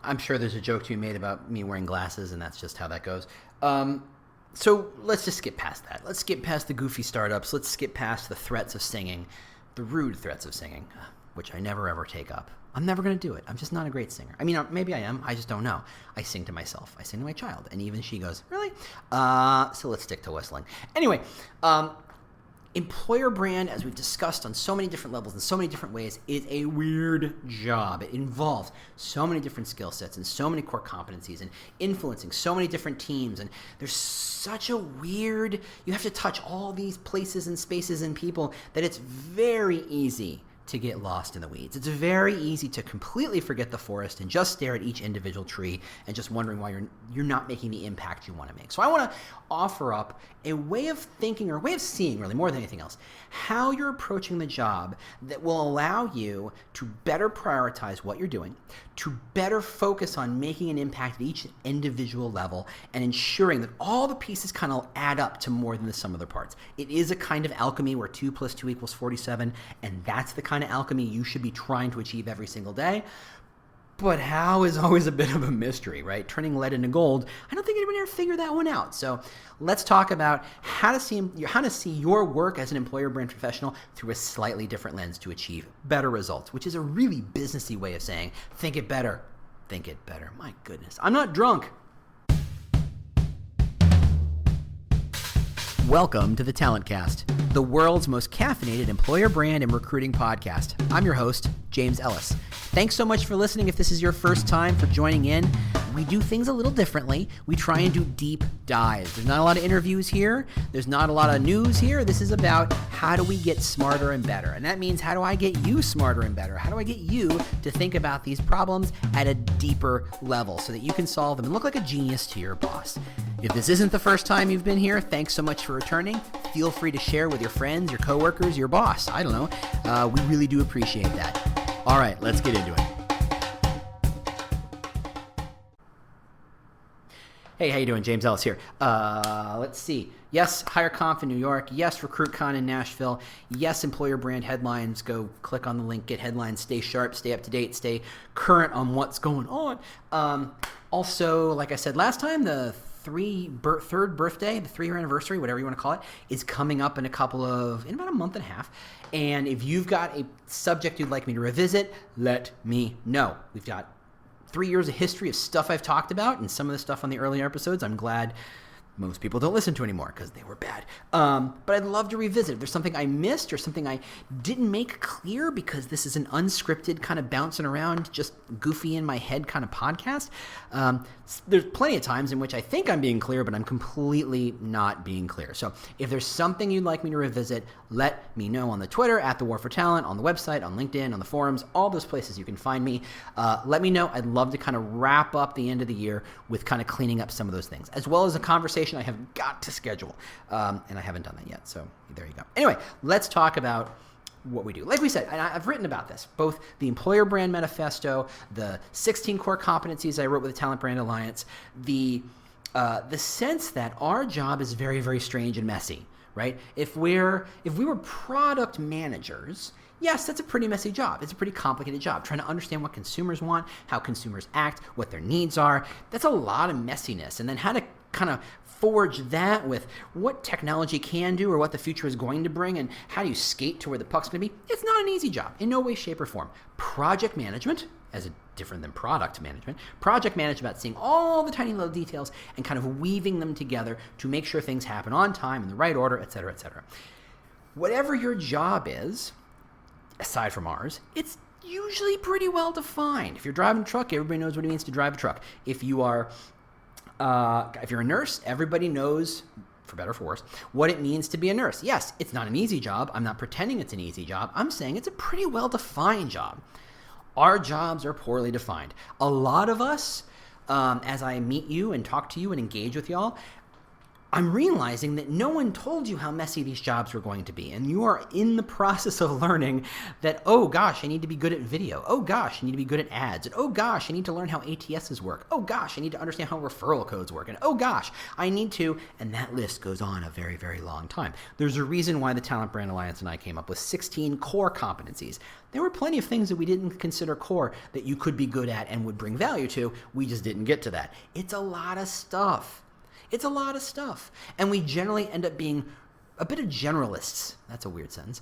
I'm sure there's a joke to be made about me wearing glasses, and that's just how that goes. So let's just skip past that. Let's skip past the goofy startups. Let's skip past the threats of singing, the rude threats of singing, which I never ever take up. I'm never going to do it. I'm just not a great singer. I mean, maybe I am. I just don't know. I sing to myself. I sing to my child. And even she goes, really? So let's stick to whistling. Anyway, employer brand, as we've discussed on so many different levels in so many different ways, is a weird job. It involves so many different skill sets and so many core competencies and influencing so many different teams. And there's such a weird, you have to touch all these places and spaces and people that it's very easy to get lost in the weeds. It's very easy to completely forget the forest and just stare at each individual tree and just wondering why you're not making the impact you want to make. So I want to offer up a way of thinking or a way of seeing, really more than anything else, how you're approaching the job that will allow you to better prioritize what you're doing, to better focus on making an impact at each individual level and ensuring that all the pieces kind of add up to more than the sum of their parts. It is a kind of alchemy where 2 + 2 = 47, and that's the kind of alchemy you should be trying to achieve every single day. But how is always a bit of a mystery, right? Turning lead into gold, I don't think anybody ever figured that one out. So let's talk about how to see your work as an employer brand professional through a slightly different lens to achieve better results, which is a really businessy way of saying, think it better. Think it better. My goodness. I'm not drunk. Welcome to the Talent Cast, the world's most caffeinated employer brand and recruiting podcast. I'm your host, James Ellis. Thanks so much for listening. If this is your first time for joining in, we do things a little differently. We try and do deep dives. There's not a lot of interviews here. There's not a lot of news here. This is about how do we get smarter and better. And that means how do I get you smarter and better? How do I get you to think about these problems at a deeper level so that you can solve them and look like a genius to your boss? If this isn't the first time you've been here, thanks so much for returning. Feel free to share with your friends, your coworkers, your boss. I don't know. We really do appreciate that. All right, let's get into it. Hey, how you doing? James Ellis here. Let's see. Yes, HireConf in New York. Yes, RecruitCon in Nashville. Yes, employer brand headlines. Go click on the link, get headlines, stay sharp, stay up to date, stay current on what's going on. Also, like I said last time, the third birthday, the 3-year anniversary, whatever you want to call it, is coming up in about a month and a half. And if you've got a subject you'd like me to revisit, let me know. We've got 3 years of history of stuff I've talked about, and some of the stuff on the earlier episodes I'm glad most people don't listen to anymore because they were bad. But I'd love to revisit. If there's something I missed or something I didn't make clear, because this is an unscripted kind of bouncing around, just goofy in my head kind of podcast, there's plenty of times in which I think I'm being clear, but I'm completely not being clear. So if there's something you'd like me to revisit, let me know on the Twitter, at The War for Talent, on the website, on LinkedIn, on the forums, all those places you can find me. Let me know. I'd love to kind of wrap up the end of the year with kind of cleaning up some of those things, as well as a conversation I have got to schedule. And I haven't done that yet. So there you go. Anyway, let's talk about what we do. Like we said, and I've written about this, both the Employer Brand Manifesto, the 16 core competencies I wrote with the Talent Brand Alliance, the sense that our job is very, very strange and messy, right? If we were product managers, yes, that's a pretty messy job. It's a pretty complicated job. Trying to understand what consumers want, how consumers act, what their needs are. That's a lot of messiness. And then how to kind of forge that with what technology can do or what the future is going to bring, and how do you skate to where the puck's going to be. It's not an easy job in no way, shape, or form. Project management, different than product management. Project management about seeing all the tiny little details and kind of weaving them together to make sure things happen on time, in the right order, et cetera, et cetera. Whatever your job is, aside from ours, it's usually pretty well defined. If you're driving a truck, everybody knows what it means to drive a truck. If you're a nurse, everybody knows, for better or for worse, what it means to be a nurse. Yes, it's not an easy job. I'm not pretending it's an easy job. I'm saying it's a pretty well-defined job. Our jobs are poorly defined. A lot of us, as I meet you and talk to you and engage with y'all, I'm realizing that no one told you how messy these jobs were going to be. And you are in the process of learning that, oh gosh, I need to be good at video. Oh gosh, I need to be good at ads. And oh gosh, I need to learn how ATSs work. Oh gosh, I need to understand how referral codes work. And oh gosh, I need to, and that list goes on a very, very long time. There's a reason why the Talent Brand Alliance and I came up with 16 core competencies. There were plenty of things that we didn't consider core that you could be good at and would bring value to. We just didn't get to that. It's a lot of stuff. It's a lot of stuff. And we generally end up being a bit of generalists. That's a weird sentence.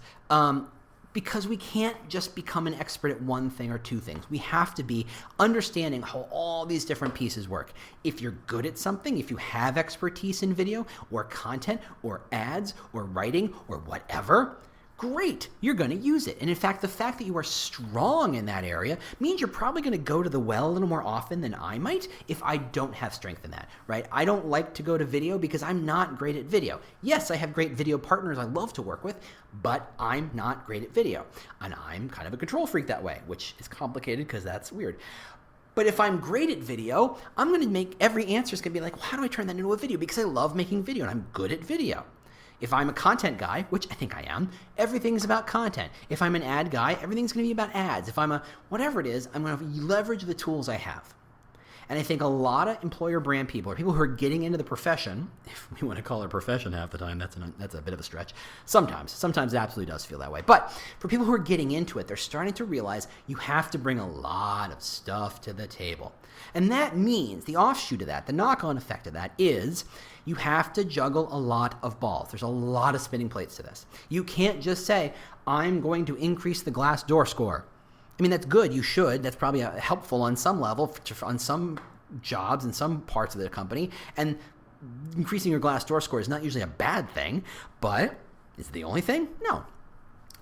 Because we can't just become an expert at one thing or two things. We have to be understanding how all these different pieces work. If you're good at something, if you have expertise in video or content or ads or writing or whatever, great, you're going to use it. And in fact, the fact that you are strong in that area means you're probably going to go to the well a little more often than I might if I don't have strength in that, right? I don't like to go to video because I'm not great at video. Yes, I have great video partners I love to work with, but I'm not great at video. And I'm kind of a control freak that way, which is complicated because that's weird. But if I'm great at video, I'm going to make every answer is going to be like, well, how do I turn that into a video? Because I love making video and I'm good at video. If I'm a content guy, which I think I am, everything's about content. If I'm an ad guy, everything's going to be about ads. If I'm a whatever it is, I'm going to leverage the tools I have. And I think a lot of employer brand people, or people who are getting into the profession, if we want to call it a profession half the time, that's a bit of a stretch. Sometimes it absolutely does feel that way. But for people who are getting into it, they're starting to realize you have to bring a lot of stuff to the table. And that means the offshoot of that, the knock-on effect of that is you have to juggle a lot of balls. There's a lot of spinning plates to this. You can't just say, I'm going to increase the Glassdoor score. I mean, that's good. You should. That's probably helpful on some level, on some jobs and some parts of the company. And increasing your Glassdoor score is not usually a bad thing, but is it the only thing? No.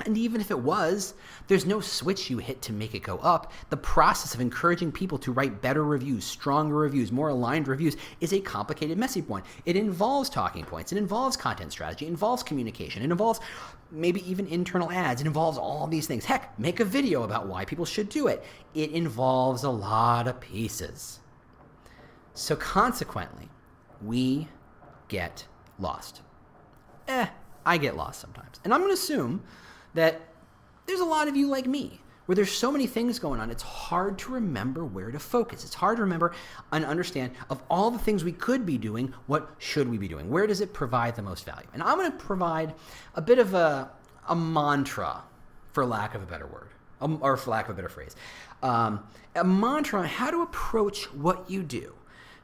And even if it was, there's no switch you hit to make it go up. The process of encouraging people to write better reviews, stronger reviews, more aligned reviews is a complicated, messy point. It involves talking points. It involves content strategy. It involves communication. It involves maybe even internal ads. It involves all these things. Heck, make a video about why people should do it. It involves a lot of pieces. So consequently, we get lost. I get lost sometimes. And I'm going to assume that there's a lot of you like me, where there's so many things going on, it's hard to remember where to focus. It's hard to remember and understand of all the things we could be doing, what should we be doing? Where does it provide the most value? And I'm going to provide a bit of a mantra, for lack of a better word, or for lack of a better phrase. A mantra on how to approach what you do.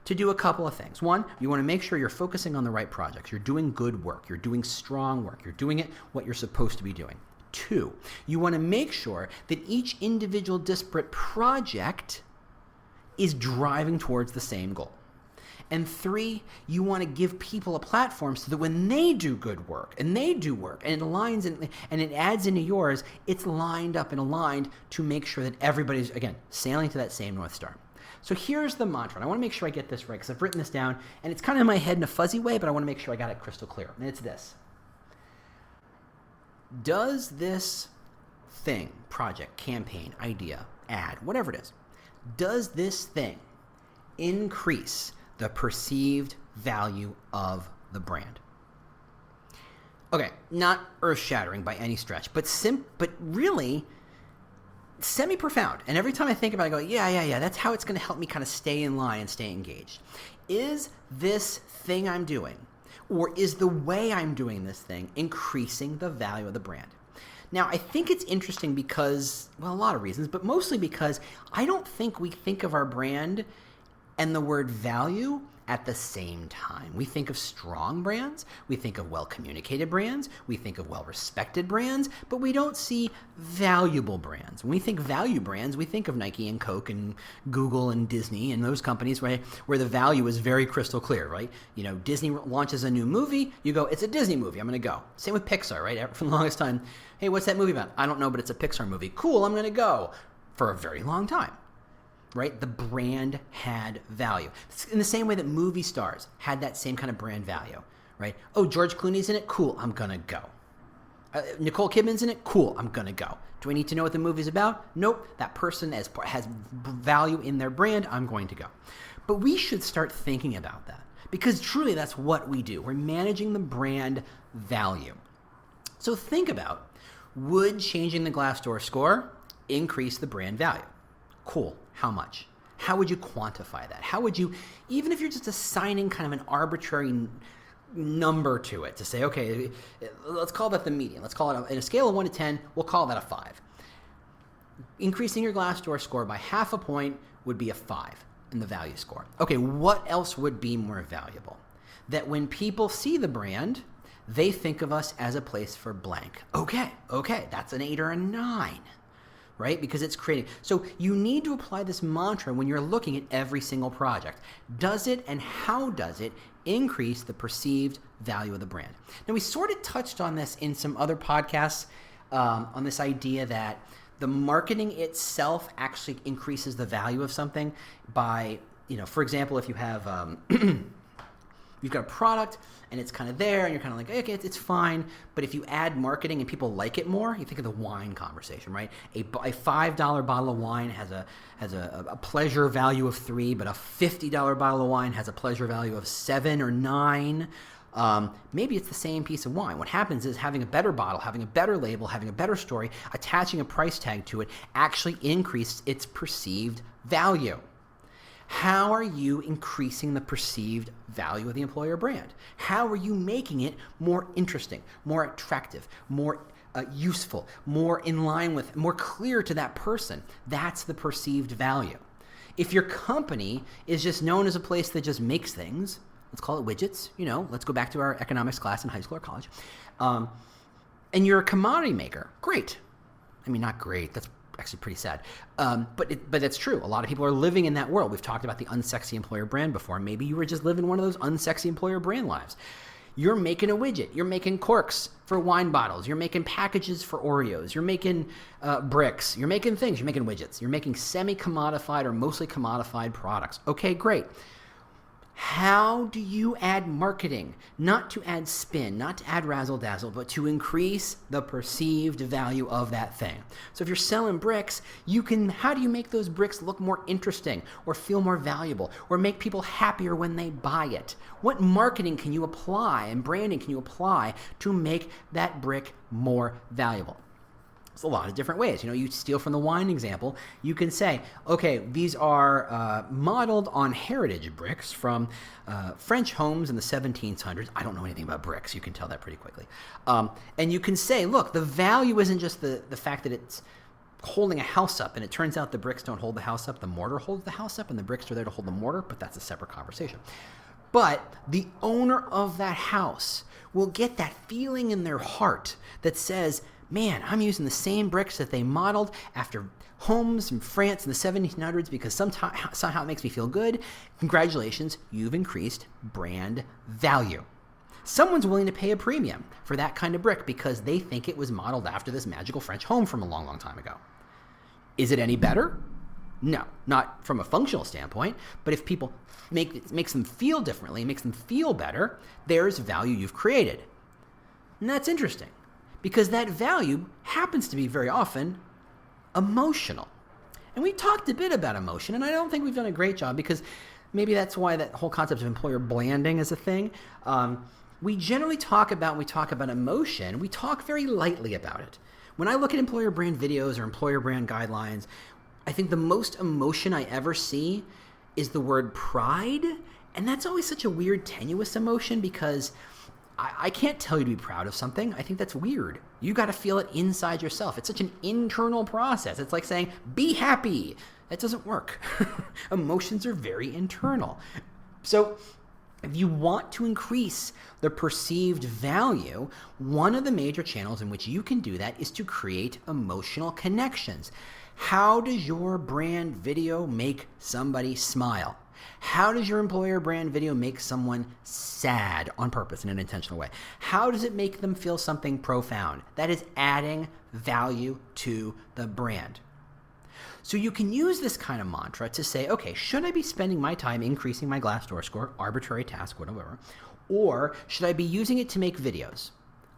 To do a couple of things. One, you want to make sure you're focusing on the right projects. You're doing good work. You're doing strong work. You're doing it what you're supposed to be doing. Two, you want to make sure that each individual disparate project is driving towards the same goal. And three, you want to give people a platform so that when they do good work and they do work and it aligns and it adds into yours, it's lined up and aligned to make sure that everybody's, again, sailing to that same North Star. So here's the mantra, and I want to make sure I get this right because I've written this down, and it's kind of in my head in a fuzzy way, but I want to make sure I got it crystal clear. And it's this. Does this thing, project, campaign, idea, ad, whatever it is, does this thing increase the perceived value of the brand? Okay, not earth-shattering by any stretch, but really semi-profound. And every time I think about it, I go, yeah, that's how it's going to help me kind of stay in line and stay engaged. Is this thing I'm doing, or is the way I'm doing this thing increasing the value of the brand? Now, I think it's interesting because, well, a lot of reasons, but mostly because I don't think we think of our brand and the word value at the same time. We think of strong brands, we think of well-communicated brands, we think of well-respected brands, but we don't see valuable brands. When we think value brands, we think of Nike and Coke and Google and Disney and those companies where the value is very crystal clear, right? You know, Disney launches a new movie, you go, it's a Disney movie, I'm going to go. Same with Pixar, right? For the longest time, hey, what's that movie about? I don't know, but it's a Pixar movie. Cool, I'm going to go for a very long time. Right? The brand had value. It's in the same way that movie stars had that same kind of brand value, right? Oh, George Clooney's in it? Cool, I'm going to go. Nicole Kidman's in it? Cool, I'm going to go. Do I need to know what the movie's about? Nope. That person has value in their brand. I'm going to go. But we should start thinking about that because truly that's what we do. We're managing the brand value. So think about, would changing the Glassdoor score increase the brand value? Cool. How much? How would you quantify that? How would you, even if you're just assigning kind of an arbitrary number to it, to say, okay, let's call that the median. Let's call it, in a scale of 1 to 10, we'll call that a 5. Increasing your Glassdoor score by half a point would be a 5 in the value score. Okay, what else would be more valuable? That when people see the brand, they think of us as a place for blank. Okay, that's an 8 or a 9. Right? Because it's creating. So you need to apply this mantra when you're looking at every single project. Does it, and how does it, increase the perceived value of the brand? Now, we sort of touched on this in some other podcasts, on this idea that the marketing itself actually increases the value of something by, for example, if you have you've got a product and it's kind of there and you're kind of like, okay, it's fine. But if you add marketing and people like it more, you think of the wine conversation, right? A $5 bottle of wine has a pleasure value of 3, but a $50 bottle of wine has a pleasure value of 7 or 9. Maybe it's the same piece of wine. What happens is having a better bottle, having a better label, having a better story, attaching a price tag to it actually increases its perceived value. How are you increasing the perceived value of the employer brand? How are you making it more interesting, more attractive, more useful, more in line with, more clear to that person? That's the perceived value. If your company is just known as a place that just makes things, let's call it widgets, let's go back to our economics class in high school or college, and you're a commodity maker, great. I mean, not great, that's actually pretty sad. But it's true. A lot of people are living in that world. We've talked about the unsexy employer brand before. Maybe you were just living one of those unsexy employer brand lives. You're making a widget. You're making corks for wine bottles. You're making packages for Oreos. You're making bricks. You're making things. You're making widgets. You're making semi-commodified or mostly commodified products. Okay, great. How do you add marketing? Not to add spin, not to add razzle-dazzle, but to increase the perceived value of that thing. So if you're selling bricks, how do you make those bricks look more interesting or feel more valuable or make people happier when they buy it? What marketing can you apply and branding can you apply to make that brick more valuable? It's a lot of different ways. You steal from the wine example. You can say, okay, these are modeled on heritage bricks from French homes in the 1700s. I don't know anything about bricks. You can tell that pretty quickly. And you can say, look, the value isn't just the fact that it's holding a house up, and it turns out the bricks don't hold the house up. The mortar holds the house up, and the bricks are there to hold the mortar, but that's a separate conversation. But the owner of that house will get that feeling in their heart that says, man, I'm using the same bricks that they modeled after homes in France in the 1700s because somehow it makes me feel good. Congratulations, you've increased brand value. Someone's willing to pay a premium for that kind of brick because they think it was modeled after this magical French home from a long, long time ago. Is it any better? No, not from a functional standpoint, but if people it makes them feel differently, it makes them feel better, there's value you've created. And that's interesting. Because that value happens to be very often emotional. And we talked a bit about emotion, and I don't think we've done a great job because maybe that's why that whole concept of employer branding is a thing. We generally when we talk about emotion, we talk very lightly about it. When I look at employer brand videos or employer brand guidelines, I think the most emotion I ever see is the word pride. And that's always such a weird, tenuous emotion because I can't tell you to be proud of something. I think that's weird. You got to feel it inside yourself. It's such an internal process. It's like saying, be happy. That doesn't work. Emotions are very internal. So if you want to increase the perceived value, one of the major channels in which you can do that is to create emotional connections. How does your brand video make somebody smile? How does your employer brand video make someone sad on purpose in an intentional way? How does it make them feel something profound? That is adding value to the brand. So you can use this kind of mantra to say, okay, should I be spending my time increasing my Glassdoor score, arbitrary task, whatever, or should I be using it to make videos?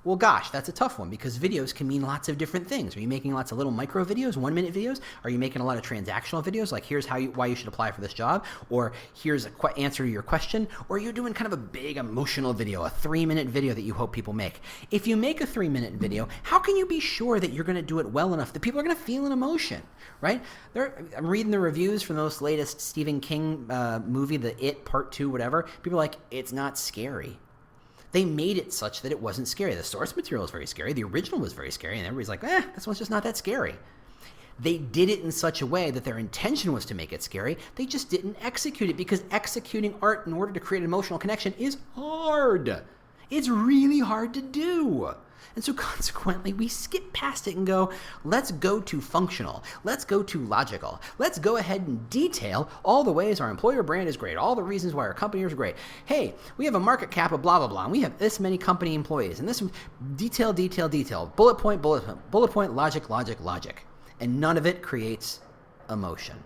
Well, gosh, that's a tough one because videos can mean lots of different things. Are you making lots of little micro videos, 1-minute videos? Are you making a lot of transactional videos like here's why you should apply for this job, or here's an answer to your question, or are you doing kind of a big emotional video, a 3-minute video that you hope people make? If you make a 3-minute video, how can you be sure that you're going to do it well enough that people are going to feel an emotion, right? I'm reading the reviews from those latest Stephen King movie, the It Part 2, whatever. People are like, it's not scary. They made it such that it wasn't scary. The source material is very scary. The original was very scary. And everybody's like, this one's just not that scary. They did it in such a way that their intention was to make it scary. They just didn't execute it because executing art in order to create an emotional connection is hard. It's really hard to do. And so consequently, we skip past it and go, let's go to functional. Let's go to logical. Let's go ahead and detail all the ways our employer brand is great, all the reasons why our company is great. Hey, we have a market cap of blah, blah, blah, and we have this many company employees, and this detail, bullet point, logic. And none of it creates emotion.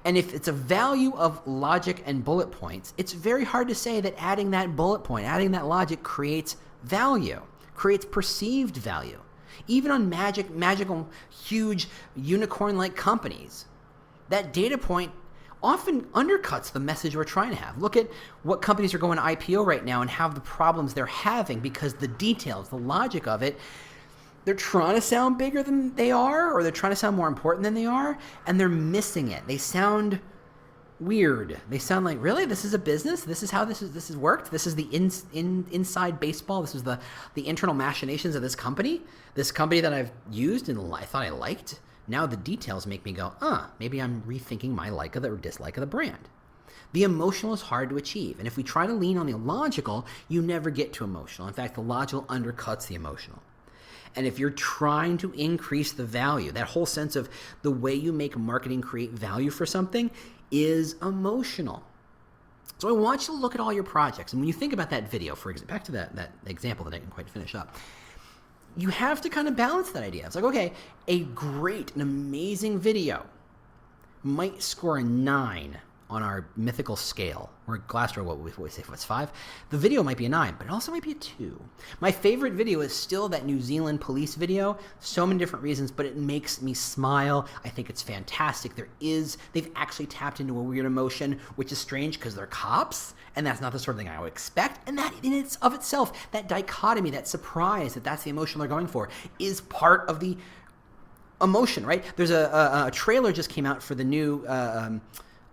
And if it's a value of logic and bullet points, it's very hard to say that adding that bullet point, adding that logic creates value. Creates perceived value. Even on magical, huge, unicorn-like companies, that data point often undercuts the message we're trying to have. Look at what companies are going to IPO right now and have the problems they're having because the details, the logic of it, they're trying to sound bigger than they are, or they're trying to sound more important than they are, and they're missing it. They sound weird. They sound like, really? This is a business? This is how this is worked? This is the inside baseball? This is the internal machinations of this company? This company that I've used and I thought I liked? Now the details make me go, maybe I'm rethinking my like or dislike of the brand. The emotional is hard to achieve. And if we try to lean on the logical, you never get to emotional. In fact, the logical undercuts the emotional. And if you're trying to increase the value, that whole sense of the way you make marketing create value for something is emotional. So I want you to look at all your projects. And when you think about that video, for example, back to that example that I didn't quite finish up, you have to kind of balance that idea. It's like, okay, an amazing video might score a 9 on our mythical scale, or Glassdoor, what we say, what's 5? The video might be a 9, but it also might be a 2. My favorite video is still that New Zealand police video, so many different reasons, but it makes me smile. I think it's fantastic. They've actually tapped into a weird emotion, which is strange because they're cops, and that's not the sort of thing I would expect, and that in itself, that dichotomy, that surprise, that's the emotion they're going for, is part of the emotion, right? There's a trailer just came out for the new,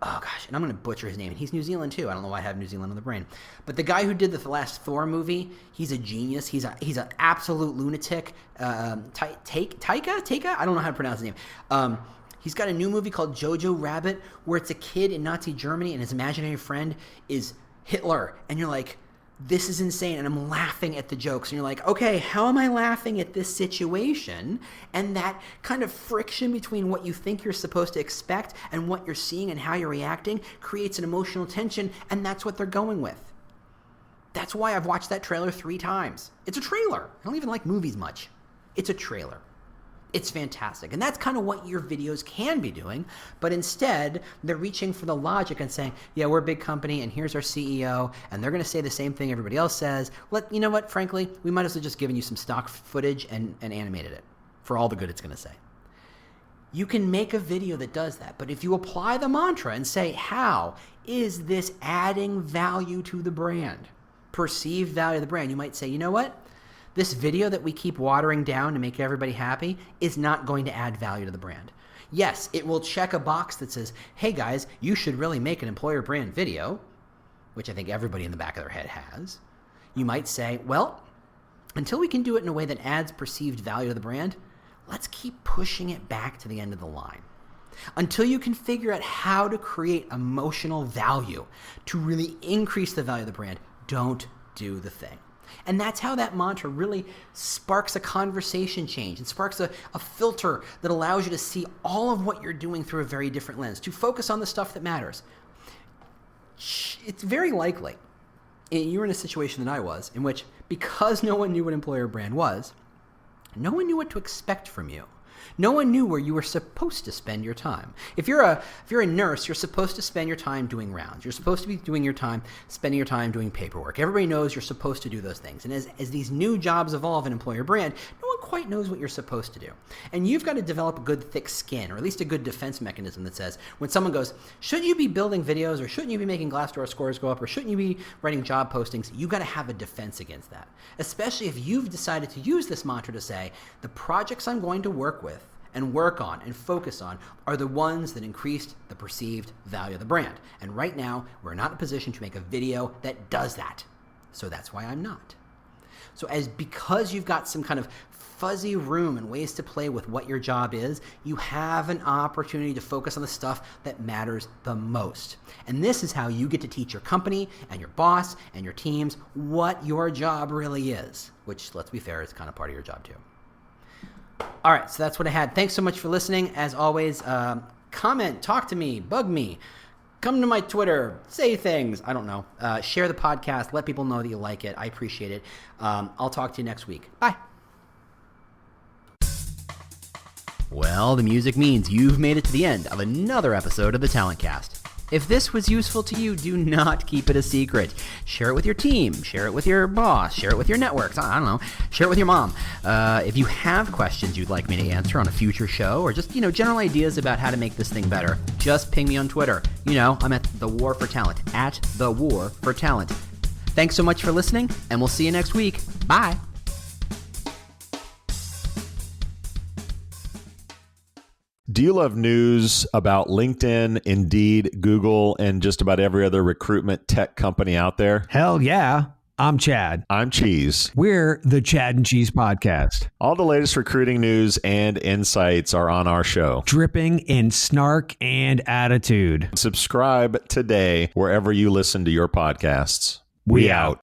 oh gosh, and I'm going to butcher his name. He's New Zealand too. I don't know why I have New Zealand on the brain. But the guy who did the last Thor movie, he's a genius. He's an absolute lunatic. Taika? I don't know how to pronounce his name. He's got a new movie called Jojo Rabbit where it's a kid in Nazi Germany and his imaginary friend is Hitler. And you're like, this is insane, and I'm laughing at the jokes. And you're like, okay, how am I laughing at this situation? And that kind of friction between what you think you're supposed to expect and what you're seeing and how you're reacting creates an emotional tension, and that's what they're going with. That's why I've watched that trailer 3 times. It's a trailer. I don't even like movies much. It's a trailer. It's fantastic. And that's kind of what your videos can be doing. But instead, they're reaching for the logic and saying, yeah, we're a big company and here's our CEO and they're going to say the same thing everybody else says. You know what, frankly, we might as well just given you some stock footage and animated it for all the good it's going to say. You can make a video that does that. But if you apply the mantra and say, how is this adding value to the brand? Perceived value of the brand. You might say, you know what? This video that we keep watering down to make everybody happy is not going to add value to the brand. Yes, it will check a box that says, hey guys, you should really make an employer brand video, which I think everybody in the back of their head has. You might say, well, until we can do it in a way that adds perceived value to the brand, let's keep pushing it back to the end of the line. Until you can figure out how to create emotional value to really increase the value of the brand, don't do the thing. And that's how that mantra really sparks a conversation change. It sparks a filter that allows you to see all of what you're doing through a very different lens, to focus on the stuff that matters. It's very likely you were in a situation that I was, in which because no one knew what employer brand was, no one knew what to expect from you. No one knew where you were supposed to spend your time. If you're a nurse, you're supposed to spend your time doing rounds. You're supposed to be spending your time doing paperwork. Everybody knows you're supposed to do those things. And as these new jobs evolve in employer brand, no one quite knows what you're supposed to do. And you've got to develop a good thick skin, or at least a good defense mechanism that says, when someone goes, shouldn't you be building videos, or shouldn't you be making Glassdoor scores go up, or shouldn't you be writing job postings, you've got to have a defense against that. Especially if you've decided to use this mantra to say, the projects I'm going to work with and work on and focus on are the ones that increased the perceived value of the brand. And right now, we're not in a position to make a video that does that. So that's why I'm not. So because you've got some kind of fuzzy room and ways to play with what your job is, you have an opportunity to focus on the stuff that matters the most. And this is how you get to teach your company and your boss and your teams what your job really is, which, let's be fair, is kind of part of your job too. All right, so that's what I had. Thanks so much for listening. As always, comment, talk to me, bug me, come to my Twitter, say things. I don't know. Share the podcast. Let people know that you like it. I appreciate it. I'll talk to you next week. Bye. Well, the music means you've made it to the end of another episode of the Talent Cast. If this was useful to you, do not keep it a secret. Share it with your team. Share it with your boss. Share it with your networks. I don't know. Share it with your mom. If you have questions you'd like me to answer on a future show, or just, general ideas about how to make this thing better, just ping me on Twitter. I'm at The War for Talent, at The War for Talent. Thanks so much for listening, and we'll see you next week. Bye. Do you love news about LinkedIn, Indeed, Google, and just about every other recruitment tech company out there? Hell yeah. I'm Chad. I'm Cheese. We're the Chad and Cheese Podcast. All the latest recruiting news and insights are on our show. Dripping in snark and attitude. Subscribe today wherever you listen to your podcasts. We out.